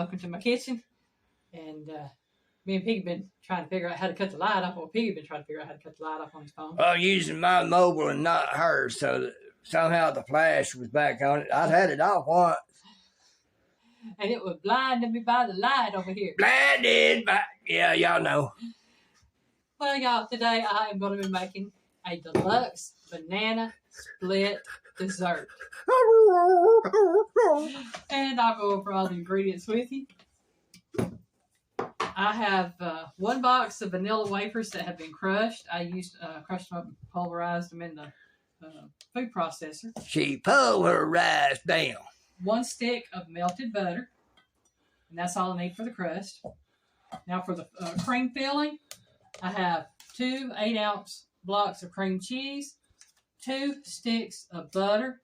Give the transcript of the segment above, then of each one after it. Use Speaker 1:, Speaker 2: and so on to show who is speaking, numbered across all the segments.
Speaker 1: welcome to my kitchen. And me and Piggy been trying to figure out how to cut the light off. Well, Piggy been trying to figure out how to cut the light off on his phone.
Speaker 2: Well, using my mobile and not hers, so that somehow the flash was back on it. I'd had it off once.
Speaker 1: And it was blinding me by the light over here.
Speaker 2: Blinded by, yeah, y'all know.
Speaker 1: Well, y'all, today I am going to be making a deluxe banana split dessert. And I'll go over all the ingredients with you. I have 1 box of vanilla wafers that have been crushed. I used crushed them up and pulverized them in the food processor.
Speaker 2: She pulverized down.
Speaker 1: 1 stick of melted butter. And that's all I need for the crust. Now for the cream filling, I have 2 8-ounce blocks of cream cheese, 2 sticks of butter.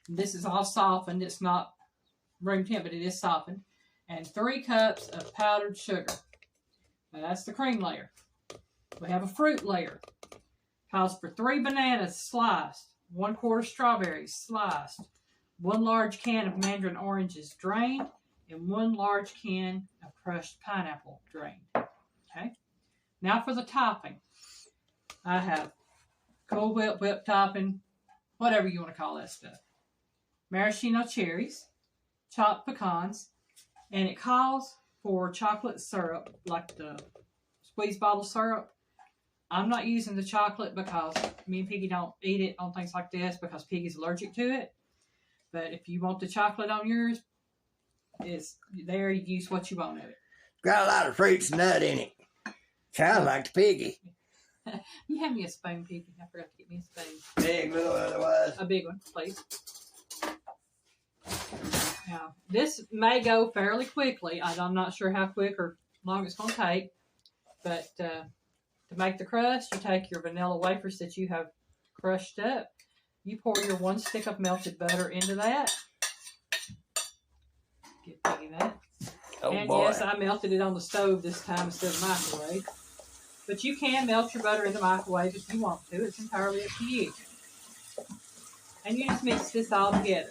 Speaker 1: This is all softened. It's not room temp, but it is softened. And 3 cups of powdered sugar. Now that's the cream layer. We have a fruit layer. Calls for 3 bananas sliced, 1/4 strawberries sliced, 1 large can of mandarin oranges drained, and 1 large can of crushed pineapple drained. Okay. Now for the topping. I have Cool Whip topping, whatever you want to call that stuff. Maraschino cherries, chopped pecans, and it calls for chocolate syrup, like the squeeze bottle syrup. I'm not using the chocolate because me and Piggy don't eat it on things like this because Piggy's allergic to it. But if you want the chocolate on yours, it's there. You use what you want of it.
Speaker 2: Got a lot of fruits and nut in it. Sounds like the Piggy.
Speaker 1: You have me a spoon, Piggy. I forgot to get me a spoon.
Speaker 2: Big, little, otherwise.
Speaker 1: A big one, please. Now, this may go fairly quickly. I'm not sure how quick or long it's going to take. But to make the crust, you take your vanilla wafers that you have crushed up. You pour your 1 stick of melted butter into that. Give Piggy that.
Speaker 2: Oh,
Speaker 1: and
Speaker 2: boy.
Speaker 1: yes, I melted it on the stove this time instead of microwave. But you can melt your butter in the microwave if you want to. It's entirely up to you. And you just mix this all together.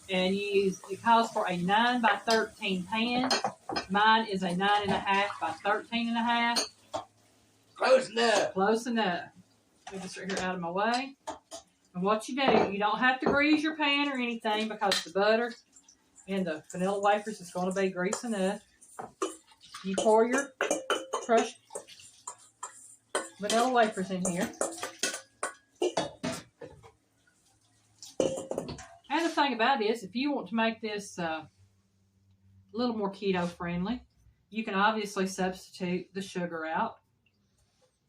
Speaker 1: And you use, it calls for a 9 by 13 pan. Mine is a 9.5 by 13.5.
Speaker 2: Close enough.
Speaker 1: Close enough. Move this right here out of my way. And what you do, you don't have to grease your pan or anything because the butter and the vanilla wafers is going to be grease enough. You pour your crushed vanilla wafers in here. And the thing about it is, if you want to make this a little more keto friendly, you can obviously substitute the sugar out.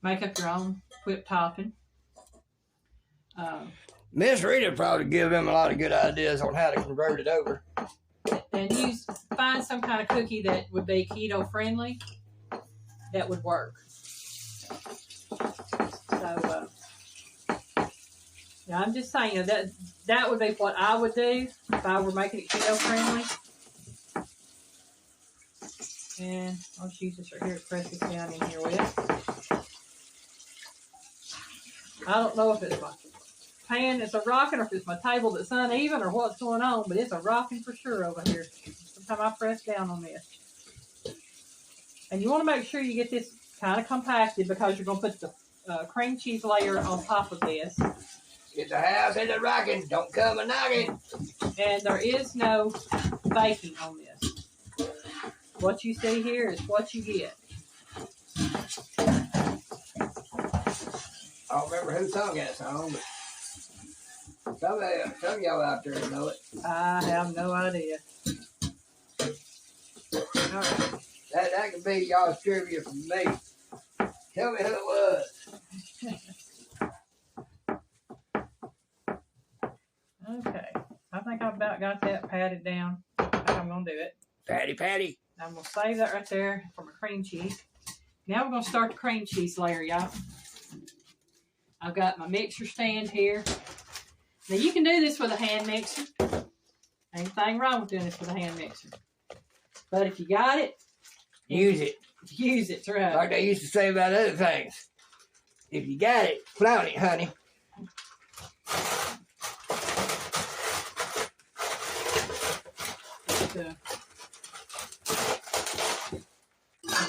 Speaker 1: Make up your own whipped topping.
Speaker 2: Miss Rita probably give him a lot of good ideas on how to convert it over.
Speaker 1: And find some kind of cookie that would be keto friendly that would work. So, yeah, I'm just saying that would be what I would do if I were making it keto friendly. And I'll just use this right here to press this down in here with. I don't know if it's my pan that's a rocking or if it's my table that's uneven or what's going on, but it's a rocking for sure over here. Sometimes I press down on this. And you want to make sure you get this kind of compacted because you're going to put the cream cheese layer on top of this.
Speaker 2: Get the house in the rocking, don't come a knocking.
Speaker 1: And there is no baking on this. What you see here is what you get.
Speaker 2: I don't remember who sung that song, but some of y'all out there know it.
Speaker 1: I have no idea. All right.
Speaker 2: That could be y'all's trivia from me. Tell me who it was.
Speaker 1: Okay. I think I've about got that patted down. I think I'm going to do it.
Speaker 2: Patty.
Speaker 1: I'm going to save that right there for my cream cheese. Now we're going to start the cream cheese layer, y'all. I've got my mixer stand here. Now you can do this with a hand mixer. Anything wrong with doing this with a hand mixer. But if you got it,
Speaker 2: use it.
Speaker 1: Use it, right.
Speaker 2: Like they used to say about other things. If you got it, flout it, honey.
Speaker 1: get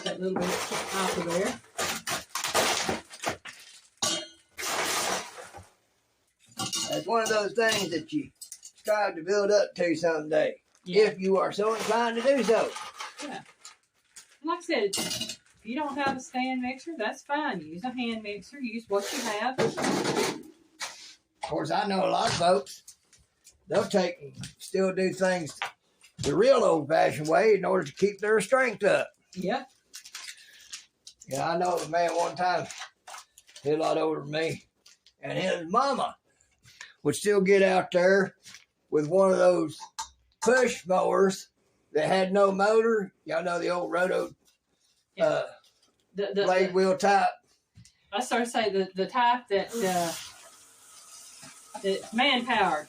Speaker 1: that little bit off of there.
Speaker 2: That's one of those things that you strive to build up to someday, if you are so inclined to do so.
Speaker 1: Yeah. Like I said, if you don't have a stand mixer, that's fine. Use a hand mixer. Use what you have.
Speaker 2: Of course, I know a lot of folks, they'll take and still do things the real old-fashioned way in order to keep their strength up.
Speaker 1: Yeah.
Speaker 2: Yeah, I know a man one time, he's a lot older than me, and his mama would still get out there with one of those push mowers that had no motor. Y'all know the old roto blade wheel type.
Speaker 1: I started to say the type that's man powered.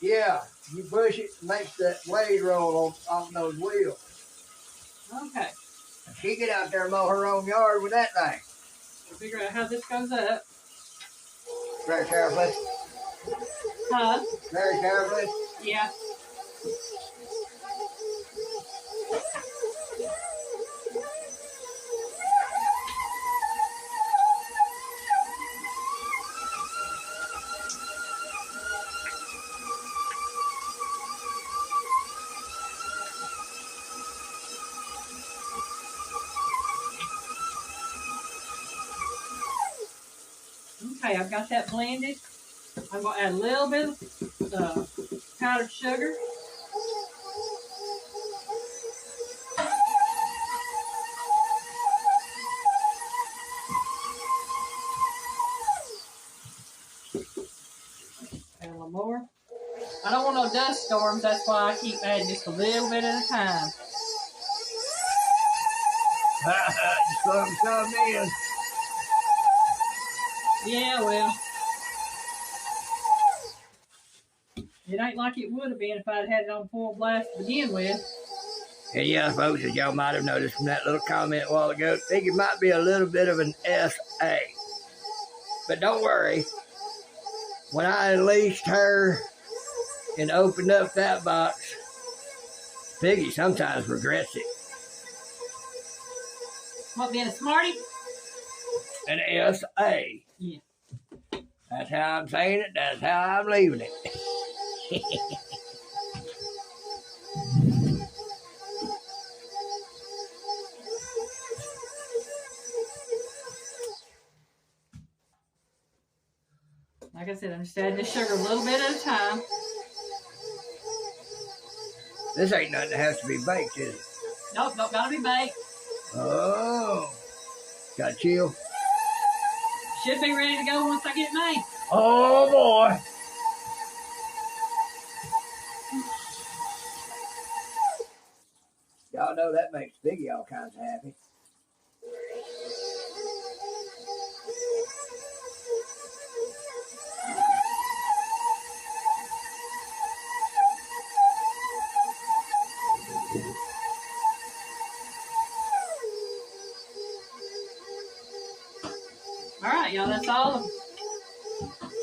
Speaker 2: Yeah, you push it, it makes that blade roll on those wheels.
Speaker 1: Okay.
Speaker 2: She get out there and mow her own yard with that thing.
Speaker 1: We'll figure out how this goes up.
Speaker 2: Very carefully.
Speaker 1: Huh?
Speaker 2: Very carefully.
Speaker 1: Yeah. Okay, I've got that blended. I'm going to add a little bit of powdered sugar. Add a little more. I don't want no dust storms, that's why I keep adding just a little bit at a time.
Speaker 2: Some in.
Speaker 1: Yeah, well, it ain't like it would have been if I'd had it on full blast to begin with.
Speaker 2: And yeah, folks, as y'all might have noticed from that little comment a while ago, I think it might be a little bit of an SA. But don't worry. When I unleashed her and opened up that box, Piggy sometimes regrets it.
Speaker 1: What, being a smarty?
Speaker 2: An SA.
Speaker 1: Yeah.
Speaker 2: That's how I'm saying it. That's how I'm leaving it.
Speaker 1: Like I said, I'm just adding the sugar a little bit at a time.
Speaker 2: This ain't nothing that has to be baked, is it?
Speaker 1: Nope, don't gotta be baked.
Speaker 2: Oh. Got chill.
Speaker 1: Should be ready to go once I get it made.
Speaker 2: Oh, boy. Y'all know that makes Biggie all kinds of happy.
Speaker 1: All right, y'all, that's all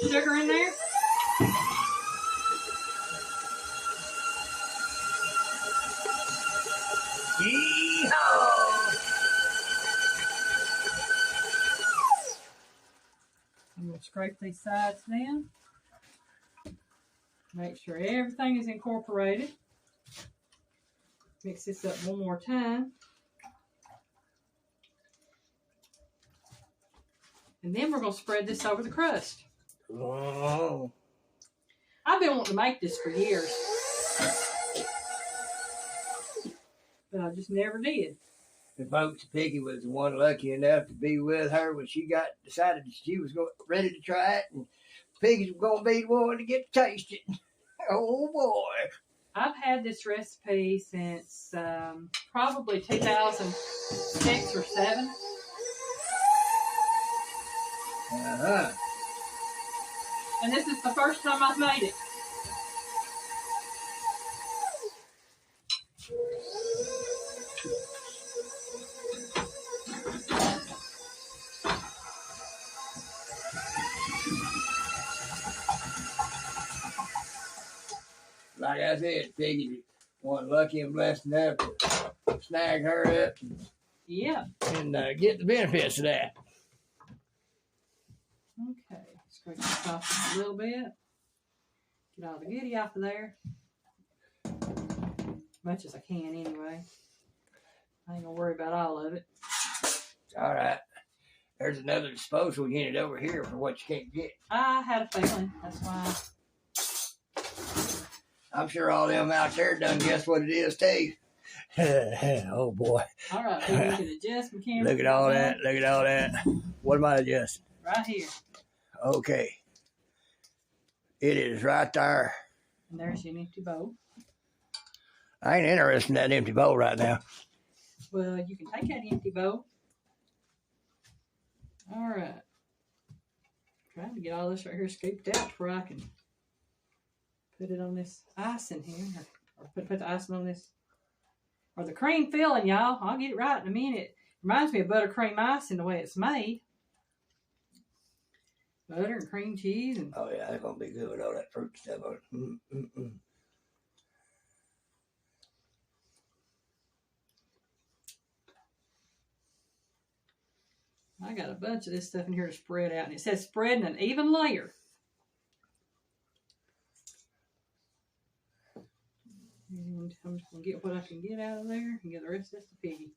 Speaker 1: the sugar in there.
Speaker 2: Yee-haw!
Speaker 1: I'm going to scrape these sides down. Make sure everything is incorporated. Mix this up one more time. And then we're going to spread this over the crust.
Speaker 2: Oh.
Speaker 1: I've been wanting to make this for years. But I just never did.
Speaker 2: The folks, Piggy was the one lucky enough to be with her when she decided that she was ready to try it. And Piggy was going to be the one to get to taste it. Oh, boy.
Speaker 1: I've had this recipe since probably 2006 or 7.
Speaker 2: Uh-huh.
Speaker 1: And this is the first time I've made it.
Speaker 2: Like I said, Piggy, One lucky and blessed enough to snag her up
Speaker 1: Yeah.
Speaker 2: and get the benefits of that.
Speaker 1: Okay. Scrape this off just a little bit. Get all the goodie off of there. As much as I can anyway. I ain't gonna worry about all of it.
Speaker 2: All right. There's another disposal unit over here for what you can't get.
Speaker 1: I had a feeling. That's why.
Speaker 2: I'm sure all them out there done guess what it is too. Oh boy.
Speaker 1: All right, we can adjust my camera.
Speaker 2: Look at all that. Look at all that. What am I adjusting?
Speaker 1: Right here.
Speaker 2: Okay. It is right there.
Speaker 1: And there's your empty bowl.
Speaker 2: I ain't interested in that empty bowl right now.
Speaker 1: Well, you can take that empty bowl. All right. Trying to get all this right here scooped out before I can put it on this icing here. Or put the icing on this. Or the cream filling, y'all. I'll get it right in a minute. Reminds me of buttercream icing the way it's made. Butter and cream cheese. And
Speaker 2: oh, yeah, that's going to be good with all that fruit stuff on it.
Speaker 1: I got a bunch of this stuff in here to spread out. And it says spread in an even layer. And I'm just going to get what I can get out of there and give the rest of this to Piggy.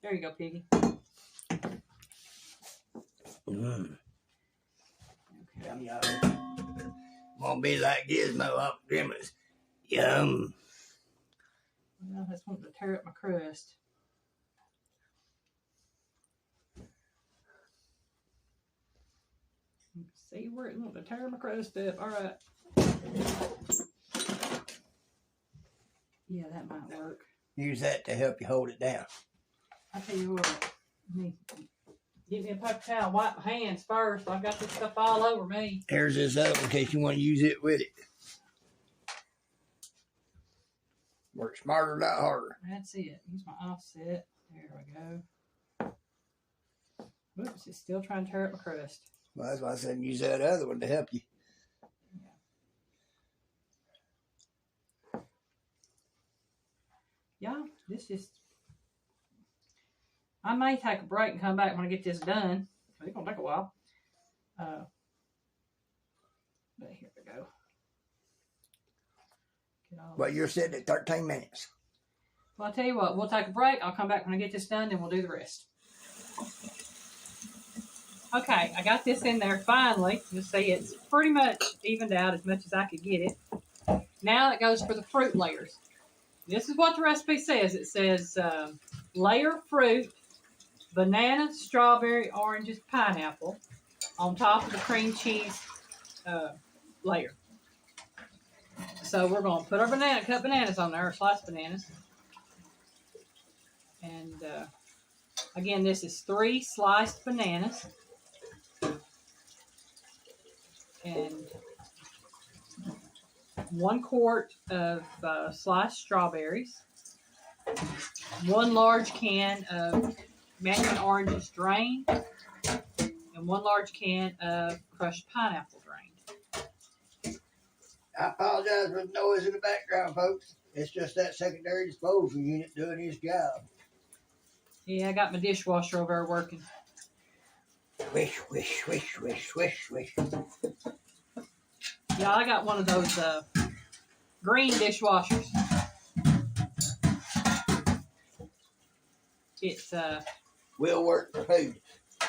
Speaker 1: There you go, Piggy.
Speaker 2: Okay. Yum, yum. Won't be like Gizmo up Gremlins. Yum.
Speaker 1: Well, I just want to tear up my crust. See where it wants to tear my crust up. All right. Yeah, that might work.
Speaker 2: Use that to help you hold it down.
Speaker 1: I tell you what, get me a paper towel, wipe my hands first. I've got this stuff all over me.
Speaker 2: Here's this other one in case you want to use it with it. Work smarter, not harder.
Speaker 1: That's it. Use my offset. There we go. Oops, it's still trying to tear up my crust.
Speaker 2: Well, that's why I said use that other one to help you.
Speaker 1: Yeah, this just... I may take a break and come back when I get this done. It's going to take a while. But here we go.
Speaker 2: Well, you're sitting at 13 minutes.
Speaker 1: Well, I'll tell you what. We'll take a break. I'll come back when I get this done, then we'll do the rest. Okay, I got this in there finally. You'll see it's pretty much evened out as much as I could get it. Now it goes for the fruit layers. This is what the recipe says. It says layer fruit, banana, strawberry, oranges, pineapple on top of the cream cheese layer. So we're going to put our cut bananas on there, or sliced bananas. And again, this is 3 sliced bananas. And 1 quart of sliced strawberries, 1 large can of mandarin oranges drained, and 1 large can of crushed pineapple drained.
Speaker 2: I apologize for the noise in the background, folks. It's just that secondary disposal unit doing his job.
Speaker 1: Yeah, I got my dishwasher over there working.
Speaker 2: Swish, swish, swish, swish, swish, swish.
Speaker 1: Yeah, I got one of those green dishwashers. It's
Speaker 2: will work for food.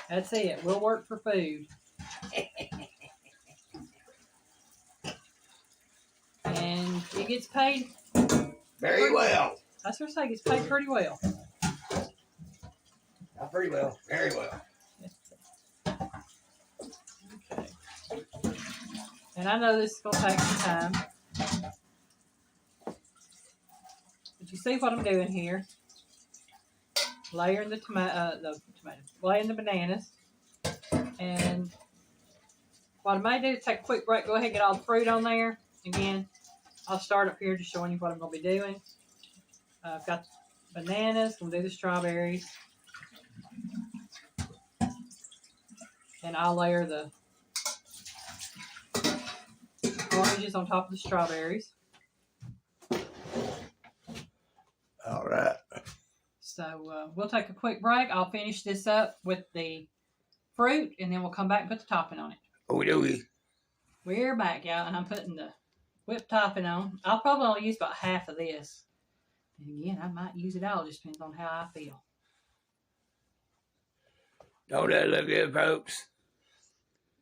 Speaker 1: That's it. Will work for food. And it gets paid
Speaker 2: very well.
Speaker 1: That's what I say. It gets paid pretty well.
Speaker 2: Not pretty well. Very well.
Speaker 1: Okay. And I know this is going to take some time. But you see what I'm doing here. Layering the laying the bananas. And what I may do is take a quick break, go ahead and get all the fruit on there. Again, I'll start up here just showing you what I'm going to be doing. I've got bananas, I'm going to do the strawberries. And I'll layer the oranges on top of the strawberries.
Speaker 2: All right.
Speaker 1: So we'll take a quick break. I'll finish this up with the fruit, and then we'll come back and put the topping on it.
Speaker 2: Oh, do we?
Speaker 1: We're back, y'all, and I'm putting the whipped topping on. I'll probably only use about half of this. And again, I might use it all. Just depends on how I feel.
Speaker 2: Don't that look good, folks?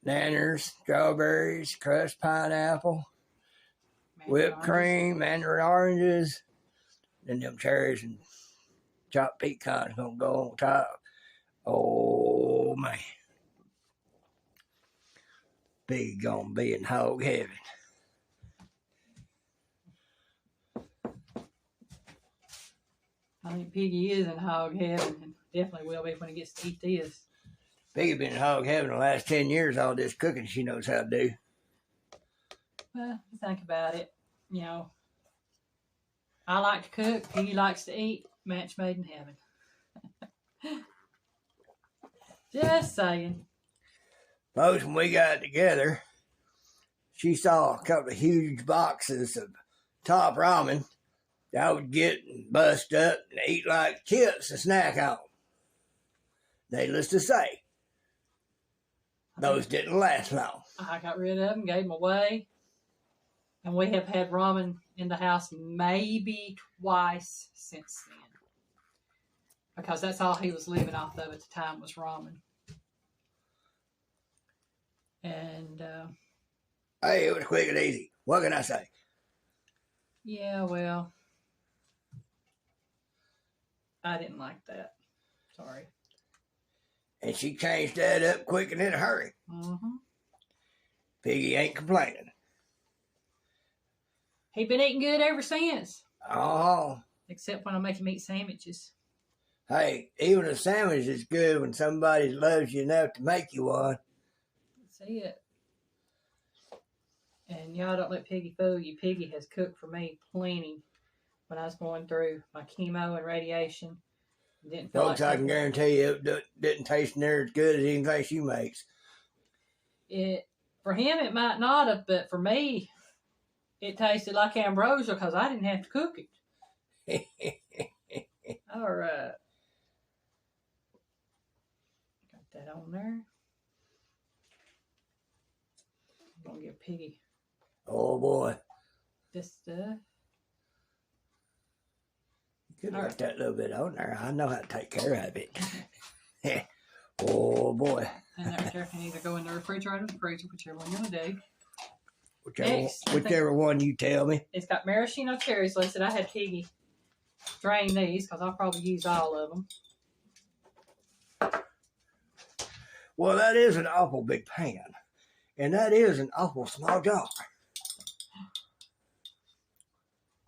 Speaker 2: Nanners, strawberries, crushed pineapple, whipped cream, mandarin oranges, and them cherries and chopped pecans gonna go on top. Oh man, Big gonna be in hog heaven.
Speaker 1: I think Piggy is in hog heaven, and definitely will be when he gets to eat this.
Speaker 2: Piggy been in hog heaven the last 10 years. All this cooking she knows how to do.
Speaker 1: Well, think about it. You know, I like to cook. Piggy likes to eat. Match made in heaven. Just saying.
Speaker 2: Most when we got together, she saw a couple of huge boxes of top ramen that I would get and bust up and eat like chips to snack on. Needless to say, those didn't last long.
Speaker 1: I got rid of them, gave them away. And we have had ramen in the house maybe twice since then. Because that's all he was living off of at the time was ramen. And,
Speaker 2: hey, it was quick and easy. What can I say?
Speaker 1: Yeah, well, I didn't like that. Sorry.
Speaker 2: And she changed that up quick and in a hurry.
Speaker 1: Mm-hmm.
Speaker 2: Piggy ain't complaining.
Speaker 1: He been eating good ever since.
Speaker 2: Oh.
Speaker 1: Except when I make him eat sandwiches.
Speaker 2: Hey, even a sandwich is good when somebody loves you enough to make you one.
Speaker 1: See it. And y'all don't let Piggy fool you. Piggy has cooked for me plenty when I was going through my chemo and radiation. Didn't feel
Speaker 2: Folks,
Speaker 1: like
Speaker 2: I can guarantee you it didn't taste near as good as anything she makes.
Speaker 1: For him, it might not have, but for me, it tasted like ambrosia because I didn't have to cook it. All right. Got that on there. I'm going to give Piggy.
Speaker 2: Oh, boy.
Speaker 1: This stuff.
Speaker 2: You could have left that little bit on there. I know how to take care of it. Oh, boy.
Speaker 1: And that there can either go in the refrigerator or the freezer, whichever one you want to do.
Speaker 2: Whichever one you tell me.
Speaker 1: It's got maraschino cherries listed. I had Piggy drain these because I'll probably use all of them.
Speaker 2: Well, that is an awful big pan. And that is an awful small jar.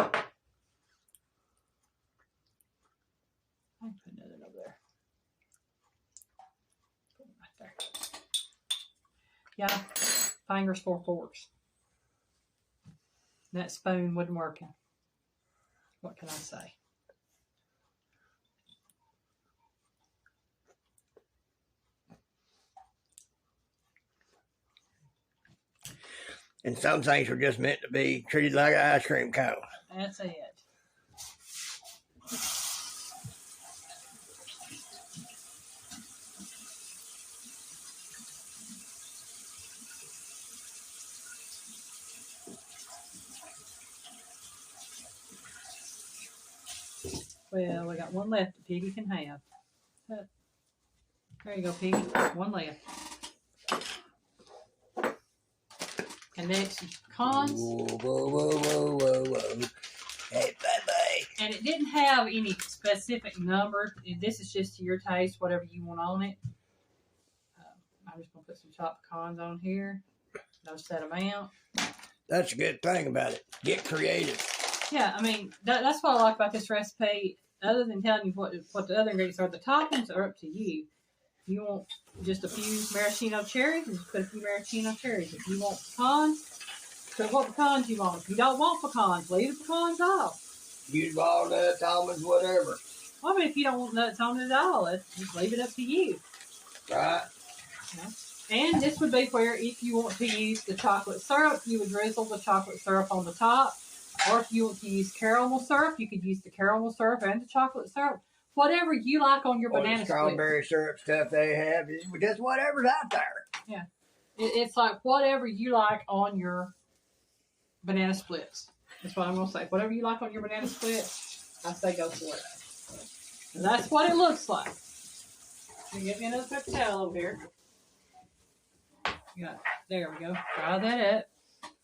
Speaker 1: I can put another over there. Put it right there. Yeah, fingers, 4 forks. That spoon wasn't working. What can I say?
Speaker 2: And some things were just meant to be treated like an ice cream cone.
Speaker 1: That's it. Well, we got one left that Piggy can have. There you go, Piggy. One left. And next, pecans.
Speaker 2: Whoa, whoa, whoa, whoa, whoa, whoa. Hey, bye-bye.
Speaker 1: And it didn't have any specific number. This is just to your taste, whatever you want on it. I'm just going to put some chopped pecans on here. No set amount.
Speaker 2: That's a good thing about it. Get creative.
Speaker 1: Yeah, I mean, that's what I like about this recipe. Other than telling you what the other ingredients are, the toppings are up to you. If you want just a few maraschino cherries, just put a few maraschino cherries. If you want pecans, put what pecans you want. If you don't want pecans, leave the pecans off.
Speaker 2: Use walnuts, almonds, whatever.
Speaker 1: Well, I mean, if you don't want nuts on it at all, just leave it up to you.
Speaker 2: Right.
Speaker 1: Yeah. And this would be where if you want to use the chocolate syrup, you would drizzle the chocolate syrup on the top. Or if you want to use caramel syrup, you could use the caramel syrup and the chocolate syrup. Whatever you like on your banana
Speaker 2: the strawberry syrup stuff they have. Just whatever's out there.
Speaker 1: Yeah. It's like whatever you like on your banana splits. That's what I'm going to say. Whatever you like on your banana splits, I say go for it. And that's what it looks like. Get me another paper towel over here. There we go. Dry that up.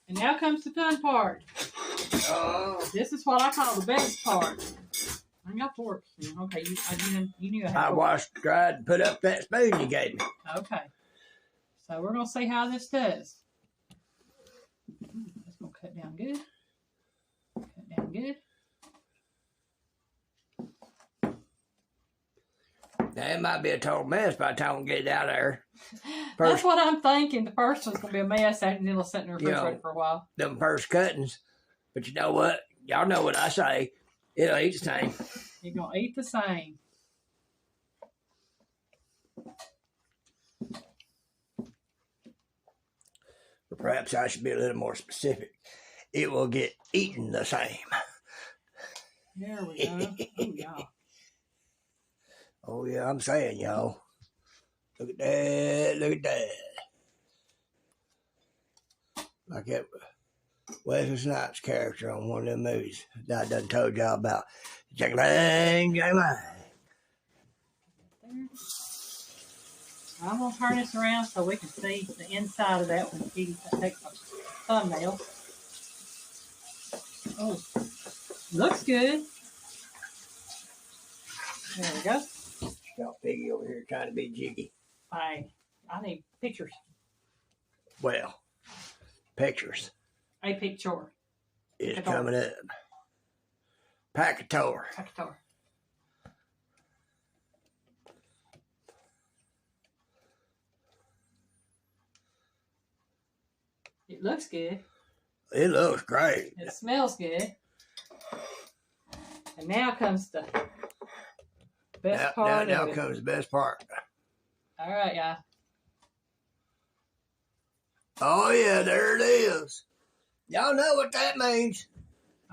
Speaker 1: And now comes the fun part.
Speaker 2: Oh.
Speaker 1: This is what I call the best part. I got forks. Okay, you knew I had
Speaker 2: I washed, dried, and put up that spoon you gave me.
Speaker 1: Okay. So we're going to see how this does. That's going to cut down good. Cut down good.
Speaker 2: Now, it might be a total mess by the time we get it out of there.
Speaker 1: That's what I'm thinking. The first one's going to be a mess, and then it'll sit in the refrigerator for a while.
Speaker 2: Them first cuttings. But you know what? Y'all know what I say. It'll eat the same.
Speaker 1: You're going to eat the same.
Speaker 2: Or perhaps I should be a little more specific. It will get eaten the same.
Speaker 1: There we go. Oh, yeah.
Speaker 2: Oh, yeah, I'm saying, y'all. Look at that. Look at that. Like that Wesley Snipes character on one of them movies that I done told y'all about. Jack-lang, Jack-lang.
Speaker 1: I'm going to turn this around so we can see the inside of that when Piggy takes a thumbnail. Oh, looks good. There we go.
Speaker 2: Got Piggy over here trying to be jiggy.
Speaker 1: I need pictures.
Speaker 2: Well, pictures.
Speaker 1: A picture.
Speaker 2: It's coming up. Pacator.
Speaker 1: Pacator. It looks good.
Speaker 2: It looks great.
Speaker 1: It smells good. And now comes the best part.
Speaker 2: Now comes the best part.
Speaker 1: All right, y'all.
Speaker 2: Oh, yeah, there it is. Y'all know what that means.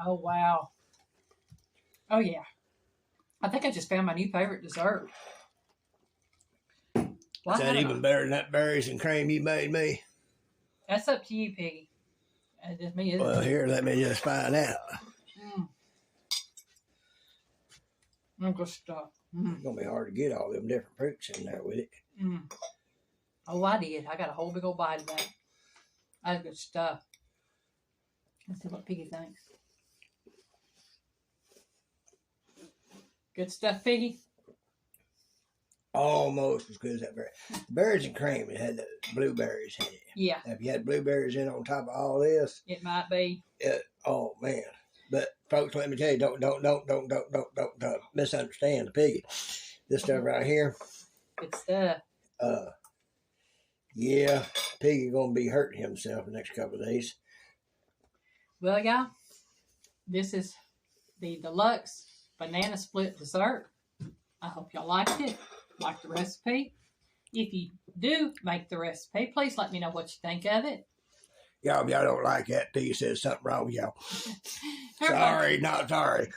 Speaker 1: Oh, wow. Oh, yeah. I think I just found my new favorite dessert.
Speaker 2: Is that even better than that berries and cream you made me?
Speaker 1: That's up to you, Piggy. That's just me, isn't
Speaker 2: Well,
Speaker 1: it?
Speaker 2: here, let me just find out.
Speaker 1: Good stuff.
Speaker 2: It's going to be hard to get all them different fruits in there with it.
Speaker 1: Oh, I did. I got a whole big old bite of that. That's good stuff. Let's see what Piggy thinks. Good stuff, Piggy?
Speaker 2: Almost as good as that berry. Berries and cream, it had the blueberries in it.
Speaker 1: Yeah.
Speaker 2: If you had blueberries in on top of all this,
Speaker 1: it might be.
Speaker 2: Oh, man. But folks, let me tell you, don't misunderstand the Piggy. This stuff right here.
Speaker 1: Good stuff.
Speaker 2: Yeah, Piggy gonna be hurting himself the next couple of days.
Speaker 1: Well, y'all, this is the Deluxe Banana Split Dessert. I hope y'all liked it. Like the recipe. If you do make the recipe, please let me know what you think of it.
Speaker 2: Y'all, if y'all don't like that, Piggy says something wrong with y'all. Sorry, not sorry.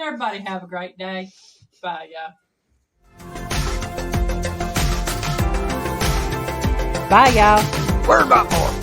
Speaker 1: Everybody have a great day. Bye, y'all. Bye, y'all.
Speaker 2: Where's my fork?